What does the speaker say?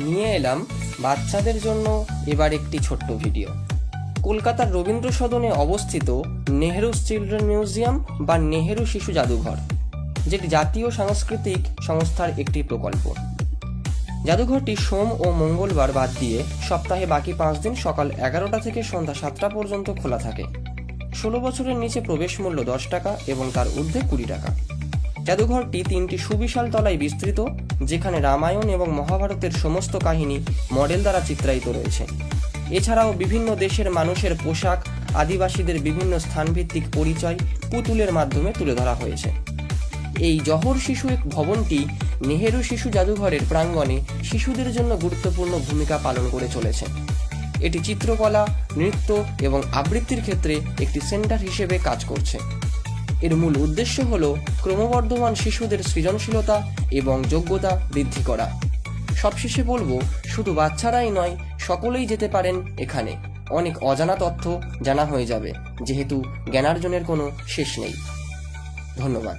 নিয়ে এলাম বাচ্চাদের জন্য এবার একটি ছোট্ট ভিডিও। কলকাতার রবীন্দ্র সদনে অবস্থিত নেহেরু চিলড্রেন মিউজিয়াম বা নেহেরু শিশু জাদুঘর, যেটি জাতীয় সাংস্কৃতিক সংস্থার একটি প্রকল্প। জাদুঘরটি সোম ও মঙ্গলবার বাদ দিয়ে সপ্তাহে বাকি 5 দিন সকাল 11টা থেকে সন্ধ্যা 7টা পর্যন্ত খোলা থাকে। 16 বছরের নিচে প্রবেশ মূল্য 10 টাকা এবং তার ঊর্ধ্বে 20 টাকা। জাদুঘরটি 3টি সুবিশাল তলায় বিস্তৃত, যেখানে রামায়ণ এবং মহাভারতের সমস্ত কাহিনী মডেল দ্বারা চিত্রায়িত রয়েছে। এছাড়াও বিভিন্ন দেশের মানুষের পোশাক, আদিবাসীদের বিভিন্ন স্থানভিত্তিক পরিচয় পুতুলের মাধ্যমে তুলে ধরা হয়েছে। এই জহর শিশু ভবনটি নেহেরু শিশু জাদুঘরের প্রাঙ্গণে শিশুদের জন্য গুরুত্বপূর্ণ ভূমিকা পালন করে চলেছে। এটি চিত্রকলা, নৃত্য এবং আবৃত্তির ক্ষেত্রে একটি সেন্টার হিসেবে কাজ করছে। এর মূল উদ্দেশ্য হল ক্রমবর্ধমান শিশুদের সৃজনশীলতা এবং যোগ্যতা বৃদ্ধি করা। সবশেষে বলবো, শুধু বাচ্চারাই নয়, সকলেই যেতে পারেন এখানে। অনেক অজানা তথ্য জানা হয়ে যাবে, যেহেতু জ্ঞানার্জনের কোনো শেষ নেই। ধন্যবাদ।